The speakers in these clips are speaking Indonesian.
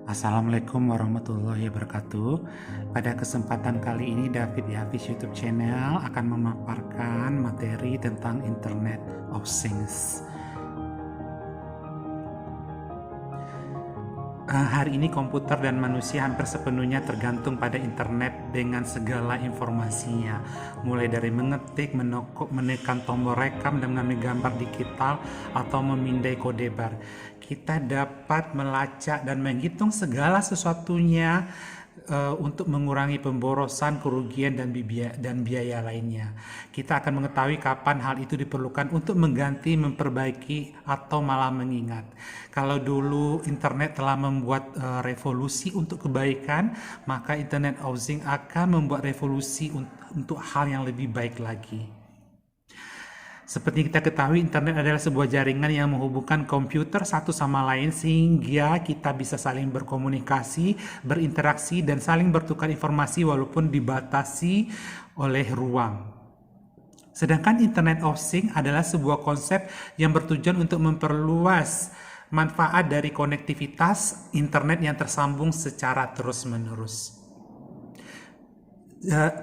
Assalamualaikum warahmatullahi wabarakatuh. Pada kesempatan kali ini David Hafiz YouTube channel akan memaparkan materi tentang Internet of Things. Hari ini komputer dan manusia hampir sepenuhnya tergantung pada internet dengan segala informasinya, mulai dari mengetik, menekan tombol rekam dan mengambil gambar digital atau memindai kode bar. Kita dapat melacak dan menghitung segala sesuatunya untuk mengurangi pemborosan, kerugian, dan biaya lainnya. Kita akan mengetahui kapan hal itu diperlukan untuk mengganti, memperbaiki, atau malah mengingat. Kalau dulu internet telah membuat revolusi untuk kebaikan, maka Internet of Things akan membuat revolusi untuk hal yang lebih baik lagi. Seperti kita ketahui, internet adalah sebuah jaringan yang menghubungkan komputer satu sama lain sehingga kita bisa saling berkomunikasi, berinteraksi, dan saling bertukar informasi walaupun dibatasi oleh ruang. Sedangkan Internet of Things adalah sebuah konsep yang bertujuan untuk memperluas manfaat dari konektivitas internet yang tersambung secara terus-menerus.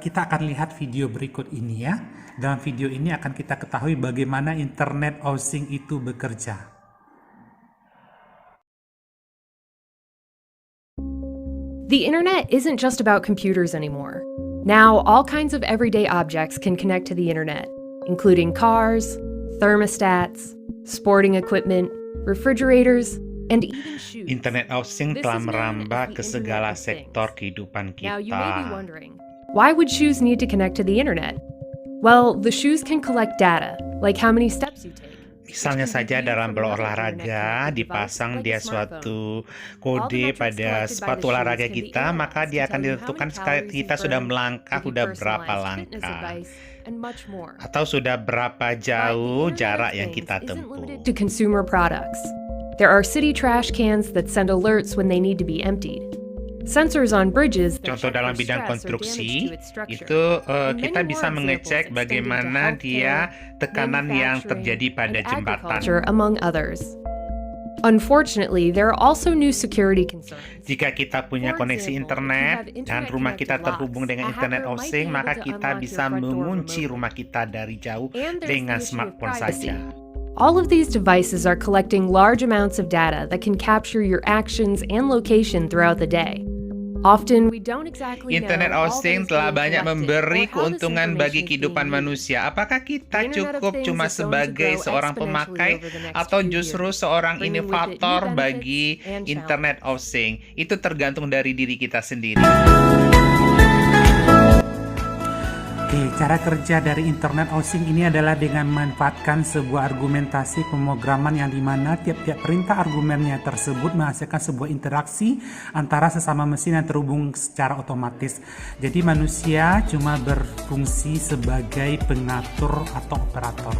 Kita akan lihat video berikut ini ya. Dalam video ini akan kita ketahui bagaimana Internet of Things itu bekerja. The internet isn't just about computers anymore. Now, all kinds of everyday objects can connect to the internet, including cars, thermostats, sporting equipment, refrigerators, and even shoes. Internet of Things telah merambah ke segala sektor kehidupan Now, you may be kita. wondering, why would shoes need to connect to the internet? Well, the shoes can collect data, like how many steps you take. Misalnya saja dalam berolahraga, dipasang dia suatu kode pada sepatu olahraga kita, maka dia akan ditentukan kita sudah melangkah, sudah berapa langkah, atau sudah berapa jauh jarak yang kita tempuh. To consumer products. There are city trash cans that send alerts when they need to be emptied. Sensors on bridges that Contoh check dalam for bidang stress or konstruksi, damage to its structure. itu And kita many bisa more mengecek examples extending to bagaimana dia healthcare, tekanan yang manufacturing, terjadi pada and jembatan. agriculture, among others. Unfortunately, there are also new security concerns. Jika kita punya For koneksi example, internet if you have dan rumah kita internet-connected terhubung locks, dengan a Internet hacker of might be Things, able maka to kita unlock bisa your front door mengunci remotely. rumah kita dari jauh And there's dengan the issue of smartphone privacy. saja. All of these devices are collecting large amounts of data that can capture your actions and location throughout the day. Often we don't exactly Internet know of all that Things is telah being banyak collected memberi or how this keuntungan bagi information is kehidupan being used. manusia. Apakah kita The Internet of cukup Things cuma is going to sebagai grow seorang exponentially pemakai over the next atau few justru years, seorang bringing with it new inovator benefits bagi and Internet of Things? Itu tergantung dari diri kita sendiri. Oke, cara kerja dari Internet of Things ini adalah dengan memanfaatkan sebuah argumentasi pemrograman yang dimana tiap-tiap perintah argumennya tersebut menghasilkan sebuah interaksi antara sesama mesin yang terhubung secara otomatis. Jadi manusia cuma berfungsi sebagai pengatur atau operator.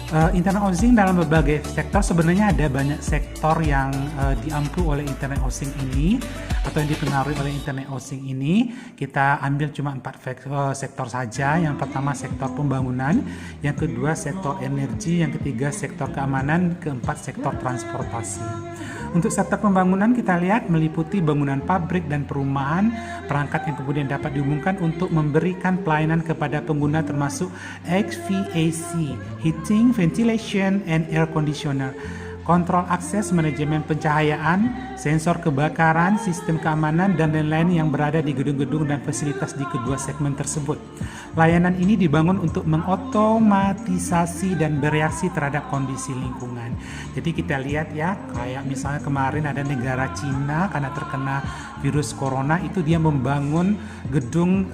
Internet of Things dalam berbagai sektor, sebenarnya ada banyak sektor yang diampu oleh Internet of Things ini atau yang dipengaruhi oleh Internet of Things ini. Kita ambil cuma 4 sektor saja. Yang pertama sektor pembangunan, yang kedua sektor energi, yang ketiga sektor keamanan, keempat sektor transportasi. Untuk sektor pembangunan kita lihat meliputi bangunan pabrik dan perumahan, perangkat yang kemudian dapat dihubungkan untuk memberikan pelayanan kepada pengguna termasuk HVAC, heating, ventilation, and air conditioner, kontrol akses, manajemen pencahayaan, sensor kebakaran, sistem keamanan, dan lain-lain yang berada di gedung-gedung dan fasilitas di kedua segmen tersebut. Layanan ini dibangun untuk mengotomatisasi dan bereaksi terhadap kondisi lingkungan. Jadi kita lihat ya, kayak misalnya kemarin ada negara Cina karena terkena virus corona, itu dia membangun gedung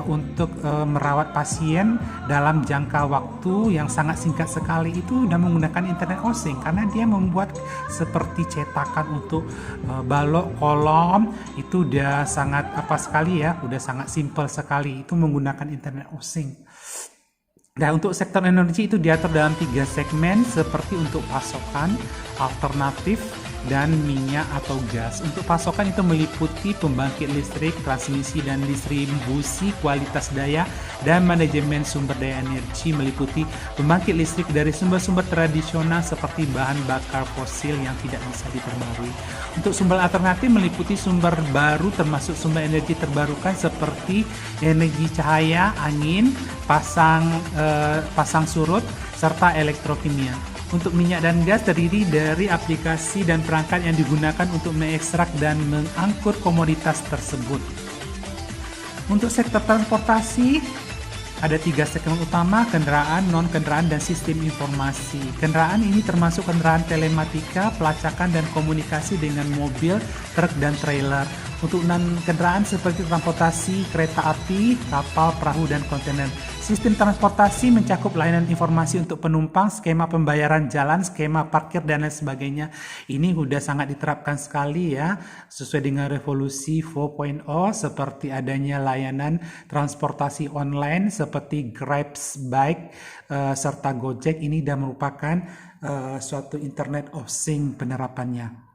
untuk merawat pasien dalam jangka waktu yang sangat singkat sekali. Itu udah menggunakan Internet of Things karena dia membuat seperti cetakan untuk balok kolom. Itu udah sangat sekali ya, udah sangat simpel sekali. Itu menggunakan Internet of Things. Nah, untuk sektor energi itu diatur dalam 3 segmen seperti untuk pasokan, alternatif, dan minyak atau gas. Untuk pasokan itu meliputi pembangkit listrik, transmisi dan distribusi, kualitas daya, dan manajemen sumber daya energi meliputi pembangkit listrik dari sumber-sumber tradisional seperti bahan bakar fosil yang tidak bisa diperbarui. Untuk sumber alternatif meliputi sumber baru termasuk sumber energi terbarukan seperti energi cahaya, angin, pasang surut, serta elektrokimia. Untuk minyak dan gas terdiri dari aplikasi dan perangkat yang digunakan untuk mengekstrak dan mengangkut komoditas tersebut. Untuk sektor transportasi, ada 3 segmen utama: kendaraan, non-kendaraan, dan sistem informasi. Kendaraan ini termasuk kendaraan telematika, pelacakan, dan komunikasi dengan mobil, truk, dan trailer. Untuk non-kendaraan seperti transportasi, kereta api, kapal, perahu, dan kontainer. Sistem transportasi mencakup layanan informasi untuk penumpang, skema pembayaran jalan, skema parkir, dan lain sebagainya. Ini sudah sangat diterapkan sekali ya, sesuai dengan revolusi 4.0 seperti adanya layanan transportasi online seperti Grab, Bike, serta Gojek. Ini sudah merupakan suatu Internet of Things penerapannya.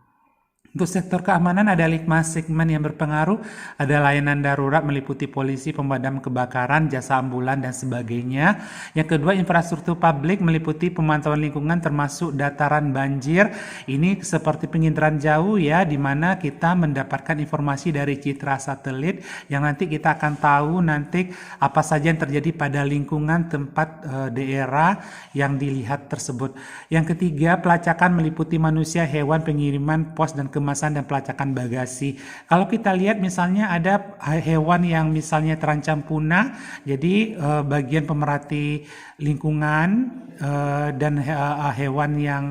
Untuk sektor keamanan ada 5 segmen yang berpengaruh. Ada layanan darurat meliputi polisi, pemadam kebakaran, jasa ambulan, dan sebagainya. Yang kedua, infrastruktur publik meliputi pemantauan lingkungan termasuk dataran banjir. Ini seperti penginderaan jauh ya, di mana kita mendapatkan informasi dari citra satelit yang nanti kita akan tahu nanti apa saja yang terjadi pada lingkungan tempat daerah yang dilihat tersebut. Yang ketiga, pelacakan meliputi manusia, hewan, pengiriman, pos, dan kemasan dan pelacakan bagasi. Kalau kita lihat misalnya ada hewan yang misalnya terancam punah, jadi bagian pemerhati lingkungan dan hewan yang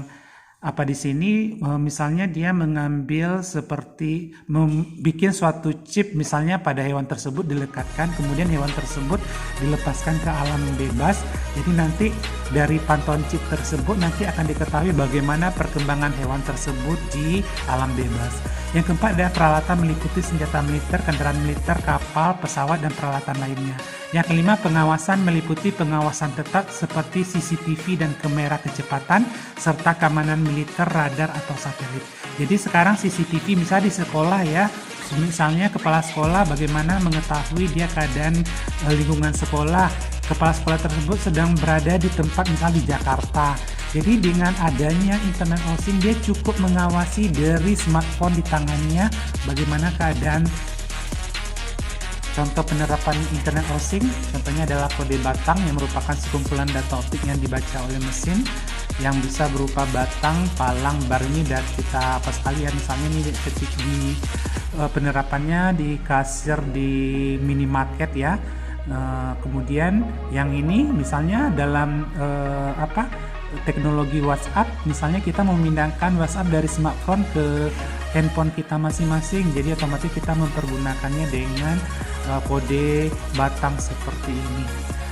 di sini misalnya dia mengambil seperti membuat suatu chip misalnya pada hewan tersebut dilekatkan, kemudian hewan tersebut dilepaskan ke alam bebas. Jadi nanti dari pantauan chip tersebut nanti akan diketahui bagaimana perkembangan hewan tersebut di alam bebas. Yang keempat adalah peralatan meliputi senjata militer, kendaraan militer, kapal, pesawat, dan peralatan lainnya. Yang kelima, pengawasan meliputi pengawasan tetap seperti CCTV dan kamera kecepatan, serta keamanan militer, radar, atau satelit. Jadi sekarang CCTV misalnya di sekolah ya, misalnya kepala sekolah bagaimana mengetahui dia keadaan lingkungan sekolah. Kepala sekolah tersebut sedang berada di tempat misalnya di Jakarta. Jadi dengan adanya Internet of Things, dia cukup mengawasi dari smartphone di tangannya bagaimana keadaan. Contoh penerapan Internet of Things contohnya adalah kode batang yang merupakan sekumpulan data optik yang dibaca oleh mesin yang bisa berupa batang, palang, bar. Ini dan kita apa sekali ya, misalnya ini ketik di penerapannya di kasir di minimarket ya. Kemudian yang ini misalnya dalam teknologi WhatsApp, misalnya kita memindahkan WhatsApp dari smartphone ke handphone kita masing-masing, jadi otomatis kita mempergunakannya dengan kode batang seperti ini.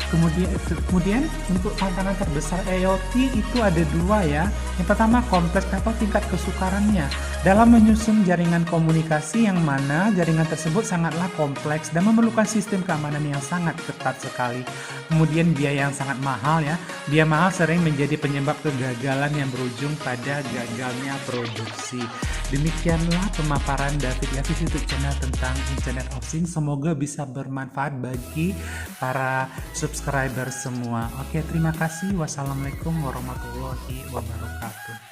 Kemudian untuk tantangan terbesar IoT itu ada 2 ya. Yang pertama, kompleks atau tingkat kesukarannya dalam menyusun jaringan komunikasi yang mana jaringan tersebut sangatlah kompleks dan memerlukan sistem keamanan yang sangat ketat sekali. Kemudian biaya yang sangat mahal ya. Biaya mahal sering menjadi penyebab kegagalan yang berujung pada gagalnya produksi. Demikianlah pemaparan David Levis YouTube channel tentang Internet of Things. Semoga bisa bermanfaat bagi para subscriber semua. Oke, terima kasih. Wassalamualaikum warahmatullahi wabarakatuh.